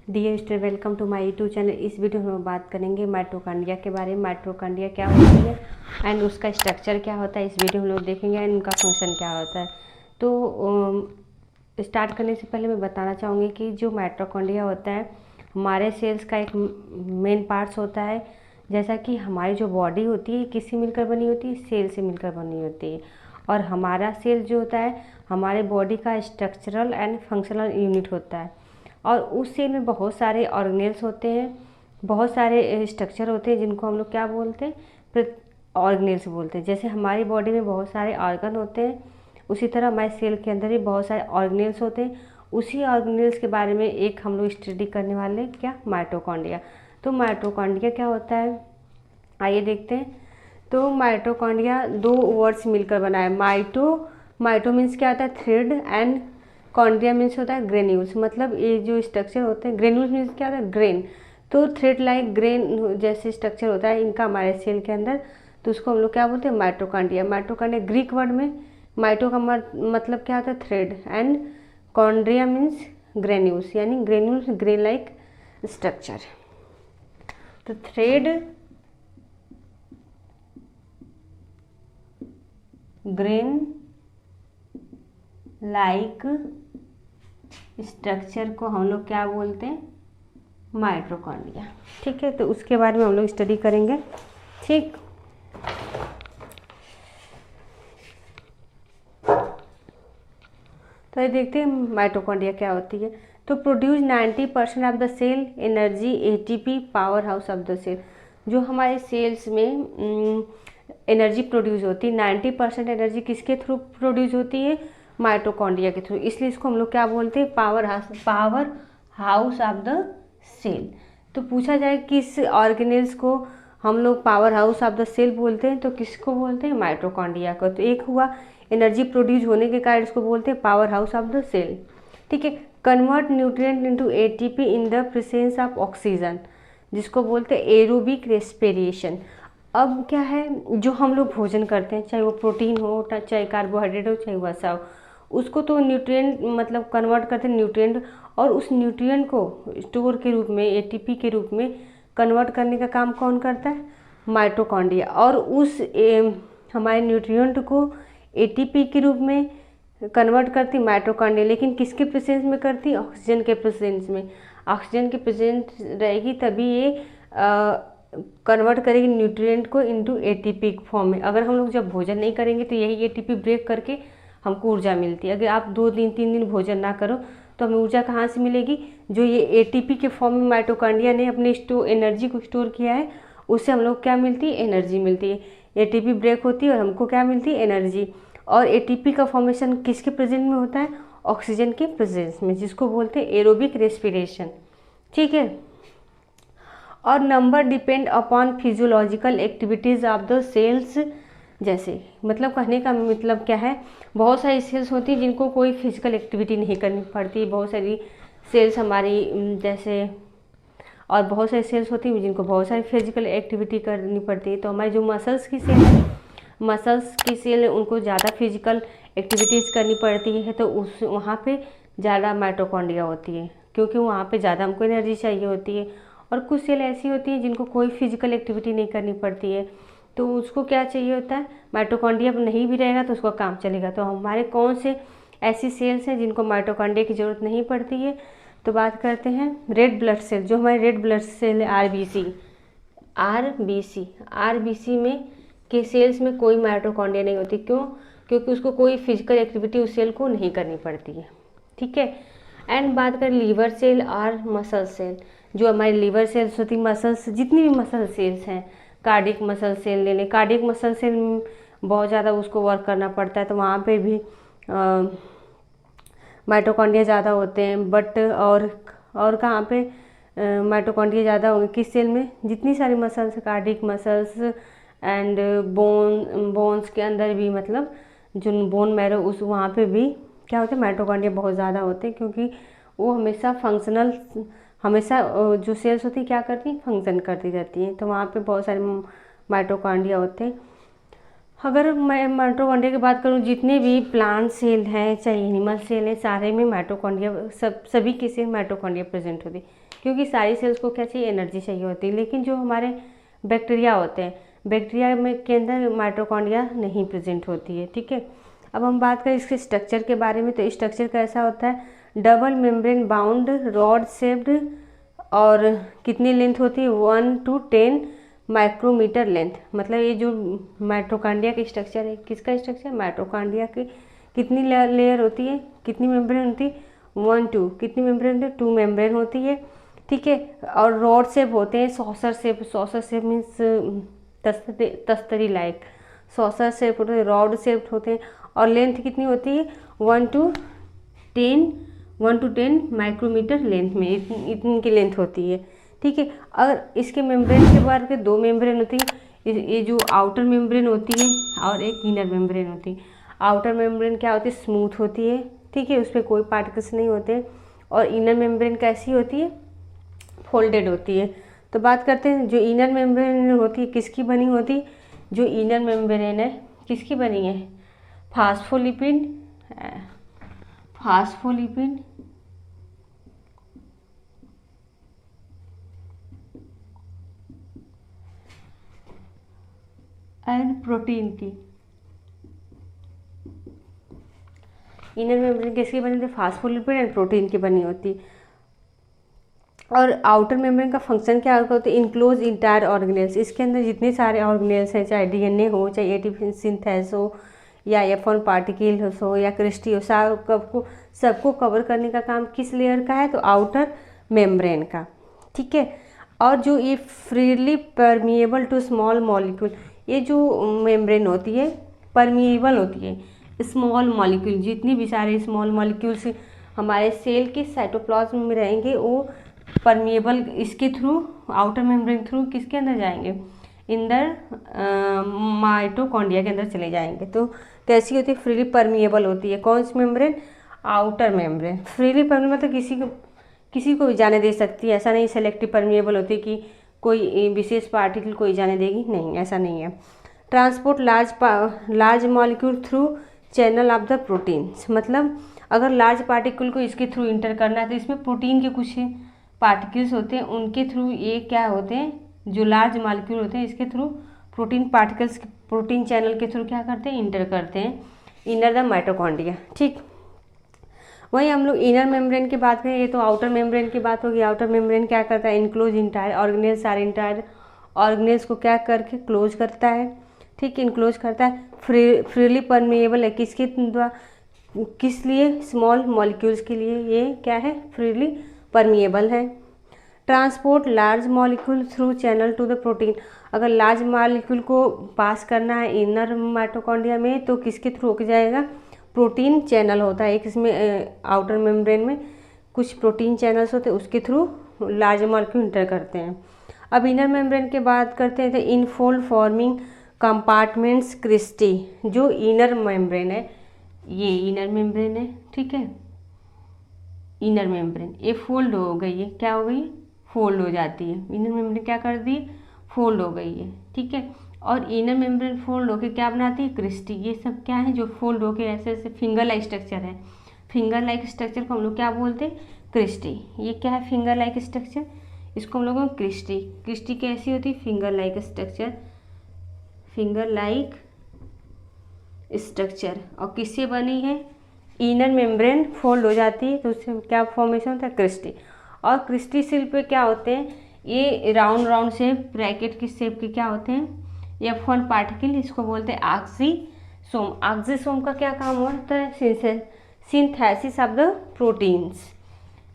Dear student, welcome to my YouTube channel. इस video में हम बात करेंगे माइटोकॉन्ड्रिया के बारे में। माइटोकॉन्ड्रिया क्या होती है एंड उसका स्ट्रक्चर क्या होता है, इस वीडियो में हम लोग देखेंगे एंड उनका फंक्शन क्या होता है। तो स्टार्ट करने से पहले मैं बताना चाहूँगी कि जो माइटोकॉन्ड्रिया होता है हमारे सेल्स का एक मेन पार्ट्स होता है। जैसा कि हमारी जो बॉडी होती है किससे मिलकर बनी होती है, सेल से मिलकर बनी होती है। और हमारा सेल जो होता है हमारे बॉडी का स्ट्रक्चरल एंड फंक्शनल यूनिट होता है। और उस सेल में बहुत सारे ऑर्गेनेल्स होते हैं, बहुत सारे स्ट्रक्चर होते हैं जिनको हम लोग क्या बोलते हैं, ऑर्गेनेल्स बोलते हैं। जैसे हमारी बॉडी में बहुत सारे ऑर्गन होते हैं, उसी तरह हमारे सेल के अंदर भी बहुत सारे ऑर्गेनेल्स होते हैं। उसी ऑर्गेनेल्स के बारे में एक हम लोग स्टडी करने वाले हैं, क्या, माइटोकॉन्ड्रिया। तो माइटोकॉन्ड्रिया क्या होता है, आइए देखते हैं। तो माइटोकॉन्ड्रिया दो वर्ड्स मिलकर बना है। माइटो मीन्स क्या होता है, थ्रेड, एंड कॉन्ड्रिया मीन्स होता है ग्रेन्यूल्स। मतलब ये जो स्ट्रक्चर होते हैं, ग्रेन्यूल्स मीन्स क्या होता है, ग्रेन। तो थ्रेड लाइक ग्रेन जैसे स्ट्रक्चर होता है इनका हमारे सेल के अंदर, तो उसको हम लोग क्या बोलते हैं, माइटोकॉन्ड्रिया। माइटोकॉन्ड्रिया ग्रीक वर्ड में माइटो का मतलब क्या होता है, थ्रेड, एंड कॉन्ड्रिया मीन्स ग्रेन्यूल्स, यानी ग्रेन्यूल्स ग्रेन लाइक स्ट्रक्चर। तो थ्रेड, ग्रेन लाइक स्ट्रक्चर को हम लोग क्या बोलते हैं, माइटोकॉन्ड्रिया। ठीक है, तो उसके बारे में हम लोग स्टडी करेंगे। ठीक, तो ये देखते हैं माइटोकॉन्ड्रिया क्या होती है। तो produce 90% of the cell energy, ATP power house of the cell. जो हमारे सेल्स में एनर्जी प्रोड्यूस होती है, 90% एनर्जी किसके थ्रू प्रोड्यूस होती है, माइटोकॉन्ड्रिया के थ्रू। इसलिए इसको हम लोग क्या बोलते हैं, power house of the cell. तो पूछा जाए किस ऑर्गेनेल्स को हम लोग power house of the cell बोलते हैं, तो किसको बोलते हैं, माइटोकॉन्ड्रिया को। तो एक हुआ एनर्जी प्रोड्यूस होने के कारण इसको बोलते हैं power house of the cell. ठीक है, convert nutrient into ATP in the presence of oxygen, जिसको बोलते हैं एरोबिक रेस्पिरेशन। अब क्या है, जो हम लोग भोजन करते हैं, चाहे वो प्रोटीन हो, चाहे कार्बोहाइड्रेट हो, चाहे वसा हो, उसको तो न्यूट्रिएंट मतलब कन्वर्ट करते हैं न्यूट्रिएंट, और उस न्यूट्रिएंट को स्टोर के रूप में, एटीपी के रूप में कन्वर्ट करने का काम कौन करता है, माइटोकॉन्ड्रिया। और उस हमारे न्यूट्रिएंट को एटीपी के रूप में कन्वर्ट करती माइटोकॉन्ड्रिया, लेकिन किसके प्रेजेंस में करती, ऑक्सीजन के प्रेजेंस में। ऑक्सीजन की प्रेजेंस रहेगी तभी ये कन्वर्ट करेगी न्यूट्रिएंट को इनटू एटीपी फॉर्म में। अगर हम लोग जब भोजन नहीं करेंगे तो यही एटीपी ब्रेक करके हमको ऊर्जा मिलती है। अगर आप 2 दिन 3 दिन भोजन ना करो तो हमें ऊर्जा कहाँ से मिलेगी, जो ये एटीपी के फॉर्म में माइटोकॉन्ड्रिया ने अपने एनर्जी को स्टोर किया है, उससे हम लोग क्या मिलती है, एनर्जी मिलती है। एटीपी ब्रेक होती है और हमको क्या मिलती है, एनर्जी। और एटीपी का फॉर्मेशन किसके प्रेजेंस में होता है, ऑक्सीजन के प्रेजेंस में, जिसको बोलते हैं एरोबिक रेस्पिरेशन। ठीक है, और number depend upon physiological activities of the cells. जैसे मतलब कहने का मतलब क्या है, बहुत सारी सेल्स होती हैं जिनको कोई फिजिकल एक्टिविटी नहीं करनी पड़ती, बहुत सारी सेल्स हमारी जैसे, और बहुत सारी सेल्स होती हैं जिनको बहुत सारी फिजिकल एक्टिविटी करनी पड़ती है। तो हमारी जो मसल्स की सेल है, मसल्स की सेल उनको ज़्यादा फिजिकल एक्टिविटीज़ करनी पड़ती है, तो उस वहाँ पे ज़्यादा माइटोकॉन्ड्रिया होती है, क्योंकि वहाँ पे ज़्यादा हमको एनर्जी चाहिए होती है। और कुछ सेल ऐसी होती हैं जिनको कोई फिजिकल एक्टिविटी नहीं करनी पड़ती है, तो उसको क्या चाहिए होता है, माइटोकॉन्ड्रिया नहीं भी रहेगा तो उसका काम चलेगा। तो हमारे कौन से ऐसी सेल्स हैं जिनको माइटोकॉन्ड्रिया की ज़रूरत नहीं पड़ती है, तो बात करते हैं रेड ब्लड सेल। जो हमारे रेड ब्लड सेल है, आरबीसी में के सेल्स में कोई माइटोकॉन्ड्रिया नहीं होती। क्यों, क्योंकि उसको कोई फिजिकल एक्टिविटी उस सेल को नहीं करनी पड़ती है। ठीक है, एंड बात करें लीवर सेल और मसल सेल। जो हमारी लीवर सेल्स होती, मसल्स, जितनी भी मसल सेल्स हैं, कार्डियक मसल सेल ले लें, कार्डियक मसल सेल में बहुत ज़्यादा उसको वर्क करना पड़ता है, तो वहाँ पे भी माइटोकॉन्ड्रिया ज़्यादा होते हैं। बट और कहाँ पे माइटोकॉन्ड्रिया ज़्यादा होंगे, किस सेल में, जितनी सारी muscles, cardiac muscles and bones के अंदर भी, मतलब जो बोन मैरो, उस वहाँ पे भी क्या होते हैं, माइटोकॉन्ड्रिया बहुत ज़्यादा होते हैं, क्योंकि वो हमेशा जो सेल्स होती हैं क्या करती हैं, फंक्शन करती रहती हैं, तो वहाँ पे बहुत सारे माइटोकॉन्ड्रिया होते हैं। अगर मैं माइटोकॉन्ड्रिया की बात करूँ, जितने भी प्लांट सेल हैं चाहे एनिमल सेल हैं, सारे में माइटोकॉन्ड्रिया सभी की सेल माइटोकॉन्ड्रिया प्रेजेंट होती है, क्योंकि सारी सेल्स को क्या चाहिए, एनर्जी चाहिए होती है। लेकिन जो हमारे बैक्टीरिया होते हैं, बैक्टीरिया में के अंदर माइटोकॉन्ड्रिया नहीं प्रेजेंट होती है। ठीक है, अब हम बात करें इसके स्ट्रक्चर के बारे में, तो स्ट्रक्चर कैसा होता है, double membrane bound rod shaped, और कितनी लेंथ होती है, 1 to 10 माइक्रोमीटर लेंथ। मतलब ये जो माइटोकॉन्ड्रिया की स्ट्रक्चर है, किसका स्ट्रक्चर, माइटोकॉन्ड्रिया की कितनी लेयर होती है, कितनी मेम्ब्रेन होती है, 1 2, कितनी मेम्ब्रेन होती है, 2 मेम्ब्रेन होती है। ठीक है, और रॉड शेप होते हैं, saucer shape, saucer shape means तस्तरी लाइक, सॉसर शेप होते हैं, रॉड शेप होते हैं, और लेंथ कितनी होती है, 1 to 10 माइक्रोमीटर लेंथ में इतनी की लेंथ होती है। ठीक है, अगर इसके मेम्ब्रेन के बारे में, 2 मेम्ब्रेन होती है, ये जो आउटर मेम्ब्रेन होती है और एक इनर मेम्ब्रेन होती है। आउटर मेम्ब्रेन क्या होती है, स्मूथ होती है। ठीक है, उस पर कोई पार्टिकल्स नहीं होते, और इनर मेम्ब्रेन कैसी होती है, फोल्डेड होती है। तो बात करते हैं, जो इनर मेम्ब्रेन होती है किसकी बनी होती है, जो इनर मेम्ब्रेन है किसकी बनी है, फास्फोलिपिड एंड प्रोटीन की। इनर मेम्ब्रेन किसकी बनी होती है, फास्फोलिपिड एंड प्रोटीन की बनी होती है। और आउटर मेम्ब्रेन का फंक्शन क्या होता है, इनक्लोज इंटायर ऑर्गेनेल्स। इसके अंदर जितने सारे ऑर्गेनेल्स हैं, चाहे डीएनए हो, चाहे एटीपी सिंथेस हो, या F1 पार्टिकल्स हो, या क्रिस्टी हो, सबको कवर करने का काम किस लेयर का है, तो आउटर मेम्ब्रेन का। ठीक है, और जो ये freely permeable to small molecule, ये जो मेम्ब्रेन होती है परमिएबल होती है, स्मॉल मॉलिक्यूल, जितनी भी सारे स्मॉल मॉलिक्यूल्स हमारे सेल के साइटोप्लाज्म में रहेंगे, वो परमिएबल इसके थ्रू, आउटर मेम्ब्रेन थ्रू किसके अंदर जाएंगे, अंदर माइटोकॉन्ड्रिया के अंदर चले जाएंगे। तो कैसी होती है, फ्रीली परमिएबल होती है। कौन सी membrane, outer membrane. Freely permeable मतलब किसी को भी जाने दे सकती है, ऐसा नहीं सेलेक्टिव परमिएबल होती है कि कोई विशेष पार्टिकल कोई जाने देगी, नहीं, ऐसा नहीं है। Transport large molecule through channel of the proteins, मतलब अगर लार्ज पार्टिकल को इसके थ्रू इंटर करना है, तो इसमें प्रोटीन के कुछ पार्टिकल्स होते हैं, उनके थ्रू ये क्या होते हैं, जो लार्ज मॉलिक्यूल होते हैं, इसके through protein particles, protein channel के थ्रू क्या करते हैं, इंटर करते हैं इनर द माइटोकॉन्ड्रिया। ठीक, वहीं हम लोग इनर मेम्ब्रेन की बात करें, ये तो आउटर मेम्ब्रेन की बात होगी। आउटर मेम्ब्रेन क्या करता है, इनक्लोज इंटायर ऑर्गेनेल्स, सारे इंटायर ऑर्गेनेल्स को क्या करके क्लोज करता है। ठीक, इनक्लोज करता है, फ्रीली परमिएबल है, किसके द्वारा, किस लिए, स्मॉल मॉलिक्यूल्स के लिए ये क्या है, फ्रीली परमिएबल है। Transport large molecule through channel to the protein, अगर लार्ज मॉलिक्यूल को पास करना है इनर माइटोकॉन्ड्रिया में, तो किसके थ्रू होकर जाएगा, प्रोटीन चैनल होता है एक, इसमें आउटर मेम्ब्रेन में कुछ प्रोटीन चैनल्स होते हैं, उसके थ्रू लार्ज मॉलिक्यूल इंटर करते हैं। अब इनर मेम्ब्रेन की बात करते हैं, तो इनफोल्ड फॉर्मिंग कंपार्टमेंट्स क्रिस्टी, जो इनर मेम्ब्रेन है, ये इनर मेम्ब्रेन है। ठीक है, इनर मेम्ब्रेन ये फोल्ड हो गई है, क्या हो गई, फोल्ड हो जाती है। इनर मेम्ब्रेन क्या कर दी, फोल्ड हो गई है। ठीक है, और इनर मेम्ब्रेन फोल्ड होकर क्या बनाती है, क्रिस्टी। ये सब क्या है, जो फोल्ड होकर ऐसे ऐसे फिंगर लाइक स्ट्रक्चर है, फिंगर लाइक स्ट्रक्चर को हम लोग क्या बोलते हैं, क्रिस्टी। ये क्या है, फिंगर लाइक स्ट्रक्चर, इसको हम लोग क्रिस्टी। क्रिस्टी कैसी होती है, finger like structure, finger like structure. और किससे बनी है, इनर मेम्ब्रेन फोल्ड हो जाती है, तो उससे क्या फॉर्मेशन होता है, क्रिस्टी। और क्रिस्टी सेल पे क्या होते हैं, ये राउंड राउंड शेप, ब्रैकेट की शेप के क्या होते हैं, F1 पार्टिकल, इसको बोलते हैं ऑक्सीसोम। ऑक्सीसोम का क्या काम होता है, सिंथेसिस ऑफ द प्रोटीन्स।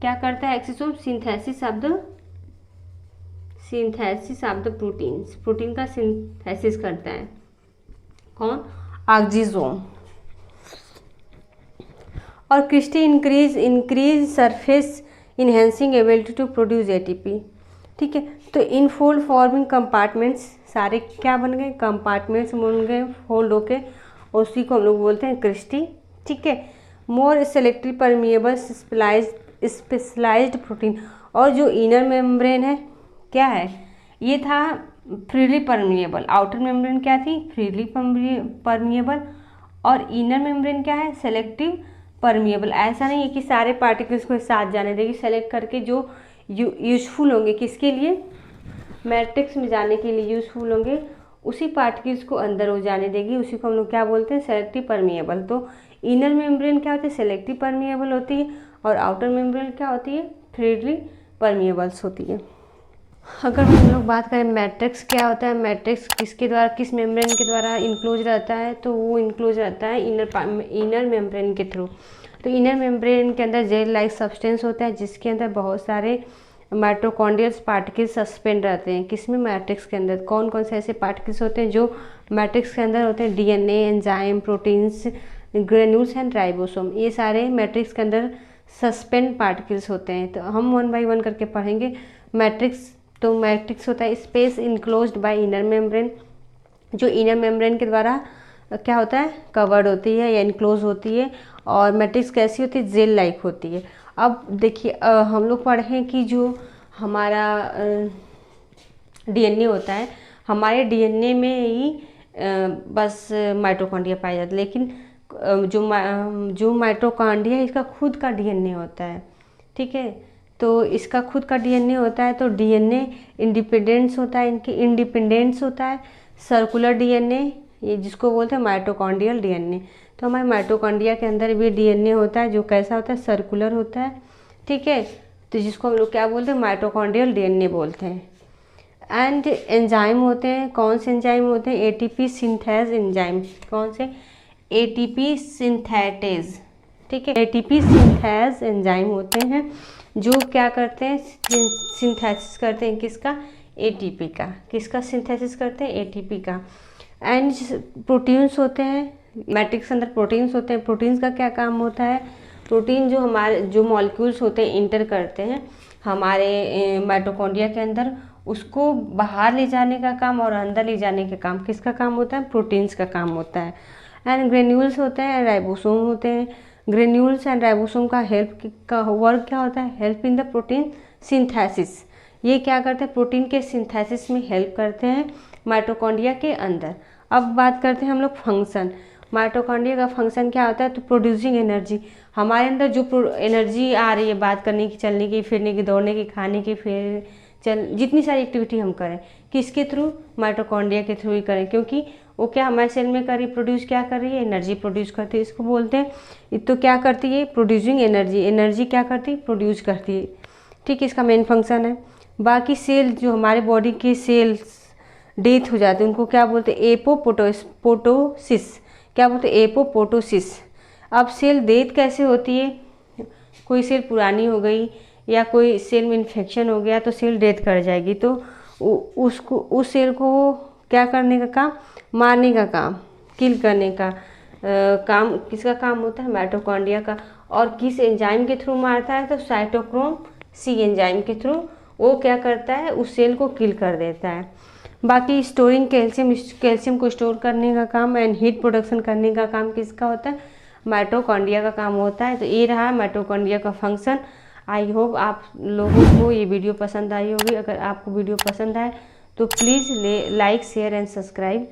क्या करता है oxysome, synthesis of the proteins, protein का सिंथेसिस करता है कौन, ऑक्सीसोम। और cristae increase surface enhancing ability to produce ATP. ठीक है, तो इन फोल्ड फॉर्मिंग कंपार्टमेंट्स सारे क्या बन गए, कंपार्टमेंट्स बन गए फोल्ड होके, उसी को हम लोग बोलते हैं क्रिस्टी। ठीक है, मोर सेलेक्टिव परमिएबल स्पेशलाइज्ड प्रोटीन। और जो इनर मेम्ब्रेन है क्या है, ये था फ्रीली परमिएबल, आउटर मेम्ब्रेन क्या थी, फ्रीली परमिएबल, और इनर मेम्ब्रेन क्या है, सेलेक्टिव परमिएबल। ऐसा नहीं है कि सारे पार्टिकल्स को साथ जाने देगी, सेलेक्ट करके जो यूजफुल होंगे किसके लिए, मैट्रिक्स में जाने के लिए यूजफुल होंगे, उसी पार्टिकल्स को अंदर वो जाने देगी, उसी को हम लोग क्या बोलते हैं, सेलेक्टिव परमिएबल। तो इनर मेम्ब्रेन क्या होती है, सेलेक्टिव परमिएबल होती है, और आउटर मेम्ब्रेन क्या होती है, फ्रीली परमिएबल्स होती है। अगर हम लोग बात करें मैट्रिक्स क्या होता है, मैट्रिक्स किसके द्वारा, किस मेम्ब्रेन के द्वारा इनक्लोज रहता है, तो वो इनक्लोज रहता है इनर मेम्ब्रेन के थ्रू। तो इनर मेम्ब्रेन के अंदर जेल लाइक सब्सटेंस होता है, जिसके अंदर बहुत सारे माइटोकॉन्ड्रियल पार्टिकल्स सस्पेंड रहते हैं। किसमें, मैट्रिक्स के अंदर। कौन कौन से ऐसे पार्टिकल्स होते हैं जो मैट्रिक्स के अंदर होते हैं, DNA, enzyme, proteins, granules and ribosome, ये सारे मैट्रिक्स के अंदर सस्पेंड पार्टिकल्स होते हैं। तो हम 1 बाय 1 करके पढ़ेंगे। मैट्रिक्स, तो मैट्रिक्स होता है space enclosed bye inner membrane, जो इनर मेम्ब्रेन के द्वारा क्या होता है, कवर्ड होती है या इनक्लोज होती है। और मैट्रिक्स कैसी होती है, जेल लाइक होती है। अब देखिए हम लोग पढ़ें कि जो हमारा डीएनए होता है, हमारे डीएनए में ही बस माइटोकॉन्ड्रिया पाया जाता है, लेकिन जो माइटोकॉन्ड्रिया इसका खुद का डीएनए होता है, ठीक है। तो इसका खुद का डीएनए होता है, तो डीएनए इंडिपेंडेंस होता है, इनके इंडिपेंडेंस होता है। सर्कुलर डीएनए, ये जिसको बोलते हैं माइटोकॉन्ड्रियल डीएनए। तो हमारे माइटोकॉन्ड्रिया के अंदर भी डीएनए होता है, जो कैसा होता है, सर्कुलर होता है, ठीक है। तो जिसको हम लोग क्या बोलते हैं, माइटोकॉन्ड्रियल डीएनए बोलते हैं। एंड एंजाइम होते हैं, कौन से एंजाइम होते हैं, एटीपी सिंथेज एंजाइम। कौन से, एटीपी सिंथेटेज, ठीक है। एटीपी सिंथेज एंजाइम होते हैं जो क्या करते हैं, सिंथेसिस करते हैं किसका, एटीपी का। किसका सिंथेसिस करते हैं, एटीपी का। एंड प्रोटीन्स होते हैं, मैट्रिक्स के अंदर प्रोटीन्स होते हैं। प्रोटीन्स का क्या काम होता है, प्रोटीन जो हमारे जो मॉलिक्यूल्स होते हैं इंटर करते हैं हमारे माइटोकॉन्ड्रिया के अंदर, उसको बाहर ले जाने का काम और अंदर ले जाने का काम किसका काम होता है, प्रोटीन्स का काम होता है। एंड ग्रेन्यूल्स होते हैं, राइबोसोम होते हैं। ग्रेन्यूल्स एंड राइबोसोम का हेल्प का वर्क क्या होता है, help in the protein synthesis. ये क्या करते हैं, प्रोटीन के सिंथेसिस में हेल्प करते हैं माइटोकॉन्ड्रिया के अंदर। अब बात करते हैं हम लोग फंक्शन। माइटोकॉन्ड्रिया का फंक्शन क्या होता है, तो प्रोड्यूसिंग एनर्जी। हमारे अंदर जो एनर्जी आ रही है बात करने की, चलने की, फिरने की, दौड़ने की, खाने की, फिर जितनी सारी एक्टिविटी हम करें, किसके थ्रू, माइटोकॉन्ड्रिया के थ्रू ही करें, क्योंकि वो क्या हमारे सेल में कर रही, प्रोड्यूस क्या कर रही है, एनर्जी प्रोड्यूस करती है। इसको बोलते हैं, तो क्या करती है, प्रोड्यूसिंग एनर्जी। एनर्जी क्या करती है, प्रोड्यूस करती है, ठीक है। इसका मेन फंक्शन है। बाकी सेल जो हमारे बॉडी के सेल्स डेथ हो जाते हैं, उनको क्या बोलते हैं, एपोपोटोसिस। क्या बोलते हैं, एपोपोटोसिस। अब सेल डेथ कैसे होती है, कोई सेल पुरानी हो गई या कोई सेल में इन्फेक्शन हो गया तो सेल डेथ कर जाएगी, तो उसको, उस सेल को क्या करने का काम, मारने का काम, किल करने का काम किसका काम होता है, माइटोकॉन्ड्रिया का। और किस एंजाइम के थ्रू मारता है, तो साइटोक्रोम सी एंजाइम के थ्रू वो क्या करता है, उस सेल को किल कर देता है। बाकी स्टोरिंग कैल्शियम को स्टोर करने का काम एंड हीट प्रोडक्शन करने का काम किसका होता है, माइटोकॉन्ड्रिया का काम होता है। तो ये रहा माइटोकॉन्ड्रिया का फंक्शन। आई होप आप लोगों को ये वीडियो पसंद आई होगी। अगर आपको वीडियो पसंद आए तो please like, share and subscribe.